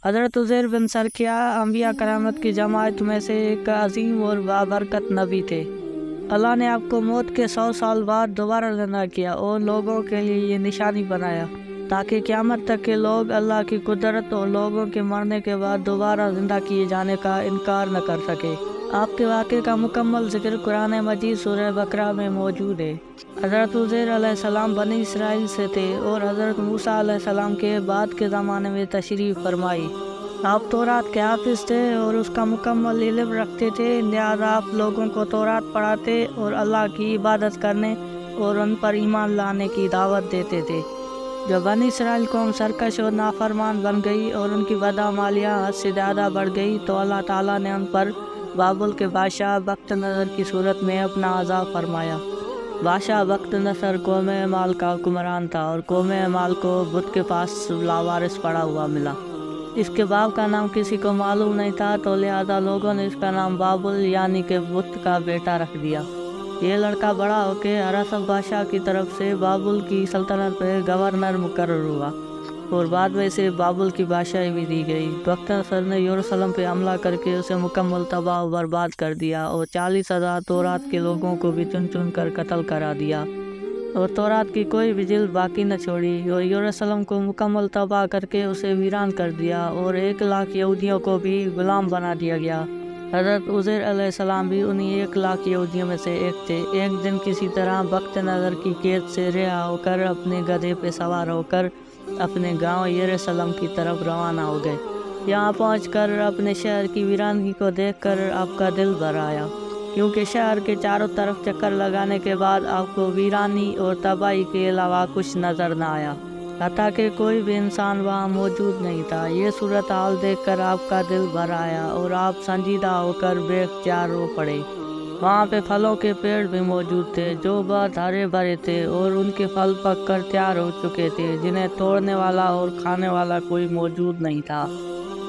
حضرت عزیر بن سرکیہ انبیاء کرامت کی جماعت میں سے ایک عظیم اور بابرکت نبی تھے۔ اللہ نے آپ کو موت کے 100 سال بعد دوبارہ زندہ کیا اور لوگوں کے لیے یہ نشانی بنایا تاکہ قیامت تک کے لوگ اللہ کی قدرت اور لوگوں کے مرنے کے بعد دوبارہ زندہ کیے جانے کا انکار نہ کر سکے۔ آپ کے واقعے کا مکمل ذکر قرآن مجید سورہ بقرہ میں موجود ہے۔ حضرت عزیر علیہ السلام بنی اسرائیل سے تھے اور حضرت موسیٰ علیہ السلام کے بعد کے زمانے میں تشریف فرمائی۔ آپ تورات کے حافظ تھے اور اس کا مکمل علم رکھتے تھے، لہذا آپ لوگوں کو تورات پڑھاتے اور اللہ کی عبادت کرنے اور ان پر ایمان لانے کی دعوت دیتے تھے۔ جب بنی اسرائیل قوم سرکش اور نافرمان بن گئی اور ان کی بدعمالیاں حد سے زیادہ بڑھ گئی تو اللہ تعالیٰ نے ان پر بابل کے بادشاہ بخت نصر کی صورت میں اپنا عذاب فرمایا۔ بادشاہ بخت نصر قوم اعمال کا حکمران تھا اور قوم اعمال کو بت کے پاس لاوارث پڑا ہوا ملا۔ اس کے باپ کا نام کسی کو معلوم نہیں تھا تو لہذا لوگوں نے اس کا نام بابل یعنی کہ بت کا بیٹا رکھ دیا۔ یہ لڑکا بڑا ہو کے ارسب بادشاہ کی طرف سے بابل کی سلطنت پہ گورنر مقرر ہوا اور بعد میں اسے بابل کی بادشاہی بھی دی گئی۔ بخت نصر نے یروشلم پہ حملہ کر کے اسے مکمل تباہ و برباد کر دیا اور 40,000 تورات کے لوگوں کو بھی چن چن کر قتل کرا دیا اور تورات کی کوئی بھی جلد باقی نہ چھوڑی اور یروشلم کو مکمل تباہ کر کے اسے ویران کر دیا اور 1,00,000 یہودیوں کو بھی غلام بنا دیا گیا۔ حضرت عزیر علیہ السلام بھی انہی 1,00,000 یہودیوں میں سے ایک تھے۔ ایک دن کسی طرح بخت نصر کی قید سے رہا ہو کر اپنے گدھے پہ سوار ہو کر اپنے گاؤں یروشلم کی طرف روانہ ہو گئے۔ یہاں پہنچ کر اپنے شہر کی ویرانگی کو دیکھ کر آپ کا دل بھر آیا، کیونکہ شہر کے چاروں طرف چکر لگانے کے بعد آپ کو ویرانی اور تباہی کے علاوہ کچھ نظر نہ آیا، حتیٰ کہ کوئی بھی انسان وہاں موجود نہیں تھا۔ یہ صورتحال دیکھ کر آپ کا دل بھر آیا اور آپ سنجیدہ ہو کر بے اختیار رو پڑے۔ وہاں پہ پھلوں کے پیڑ بھی موجود تھے جو بہت ہرے بھرے تھے اور ان کے پھل پک کر تیار ہو چکے تھے، جنہیں توڑنے والا اور کھانے والا کوئی موجود نہیں تھا۔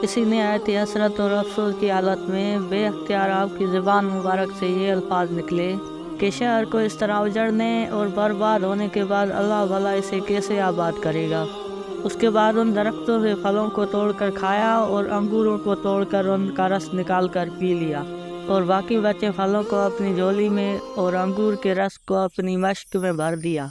اسی نہایت حسرت اور افسوس کی حالت میں بے اختیار آپ کی زبان مبارک سے یہ الفاظ نکلے کہ شہر کو اس طرح اجڑنے اور برباد ہونے کے بعد اللہ بھلا اسے کیسے آباد کرے گا۔ اس کے بعد ان درختوں سے پھلوں کو توڑ کر کھایا اور انگوروں کو توڑ کر ان کا رس نکال کر پی لیا اور باقی بچے پھلوں کو اپنی جھولی میں اور انگور کے رس کو اپنی مشک میں بھر دیا۔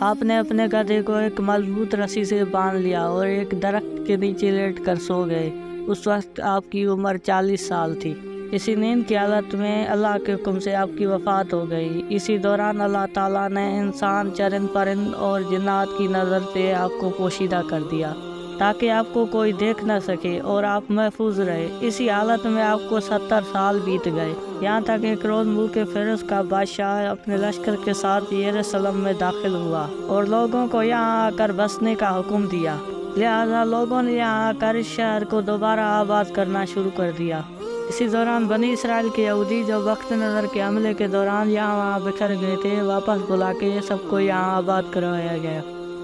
آپ نے اپنے گدھے کو ایک مضبوط رسی سے باندھ لیا اور ایک درخت کے نیچے لیٹ کر سو گئے۔ اس وقت آپ کی عمر 40 سال تھی۔ اسی نیند کی حالت میں اللہ کے حکم سے آپ کی وفات ہو گئی۔ اسی دوران اللہ تعالیٰ نے انسان، چرند پرند اور جنات کی نظر سے آپ کو پوشیدہ کر دیا تاکہ آپ کو کوئی دیکھ نہ سکے اور آپ محفوظ رہے۔ اسی حالت میں آپ کو 70 سال بیت گئے، یہاں تک ایک روز ملک فارس کا بادشاہ اپنے لشکر کے ساتھ یروشلم میں داخل ہوا اور لوگوں کو یہاں آ کر بسنے کا حکم دیا۔ لہذا لوگوں نے یہاں آ کر اس شہر کو دوبارہ آباد کرنا شروع کر دیا۔ اسی دوران بنی اسرائیل کے یہودی جو بخت نصر کے حملے کے دوران یہاں وہاں بکھر گئے تھے، واپس بلا کے سب کو یہاں آباد کروایا گیا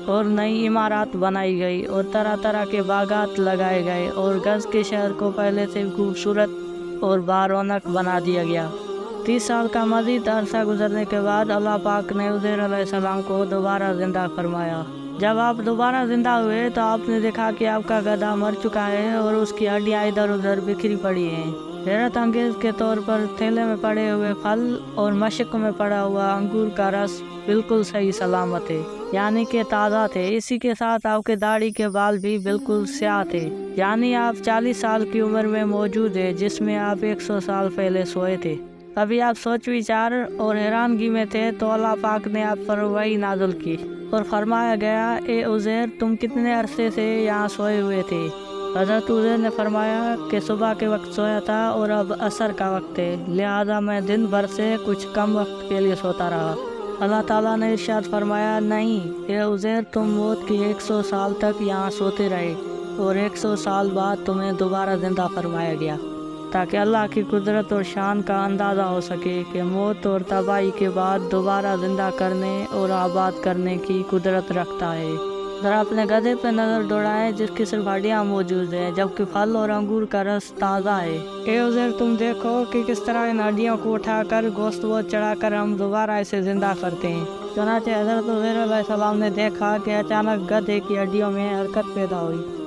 اور نئی عمارات بنائی گئی اور طرح طرح کے باغات لگائے گئے اور گز کے شہر کو پہلے سے خوبصورت اور بارونق بنا دیا گیا۔ 30 سال کا مزید عرصہ گزرنے کے بعد اللہ پاک نے عزیر علیہ السلام کو دوبارہ زندہ فرمایا۔ جب آپ دوبارہ زندہ ہوئے تو آپ نے دیکھا کہ آپ کا گدھا مر چکا ہے اور اس کی ہڈیاں ادھر ادھر بکھری پڑی ہیں۔ حیرت انگیز کے طور پر تھیلے میں پڑے ہوئے پھل اور مشک میں پڑا ہوا انگور کا رس بالکل صحیح سلامت ہے، یعنی کہ تازہ تھے۔ اسی کے ساتھ آپ کے داڑھی کے بال بھی بالکل سیاہ تھے، یعنی آپ 40 سال کی عمر میں موجود ہے، جس میں آپ 100 سال پہلے سوئے تھے۔ ابھی آپ سوچ وچار اور حیرانگی میں تھے تو اللہ پاک نے آپ پر وحی نازل کی اور فرمایا گیا، اے عزیر، تم کتنے عرصے سے یہاں سوئے ہوئے تھے؟ حضرت عزیر نے فرمایا کہ صبح کے وقت سویا تھا اور اب عصر کا وقت ہے، لہذا میں دن بھر سے کچھ کم وقت کے لیے سوتا رہا۔ اللہ تعالیٰ نے ارشاد فرمایا، نہیں اے عزیر، تم موت کی 100 سال تک یہاں سوتے رہے اور 100 سال بعد تمہیں دوبارہ زندہ فرمایا گیا تاکہ اللہ کی قدرت اور شان کا اندازہ ہو سکے کہ موت اور تباہی کے بعد دوبارہ زندہ کرنے اور آباد کرنے کی قدرت رکھتا ہے۔ ذرا اپنے گدھے پہ نظر دوڑائیں جس کی صرف ہڈیاں موجود ہیں جبکہ پھل اور انگور کا رس تازہ ہے۔ اے عزیر، تم دیکھو کہ کس طرح ان ہڈیوں کو اٹھا کر گوشت چڑھا کر ہم دوبارہ اسے زندہ کرتے ہیں۔ چنانچہ حضرت عزیر علیہ السلام نے دیکھا کہ اچانک گدھے کی ہڈیوں میں حرکت پیدا ہوئی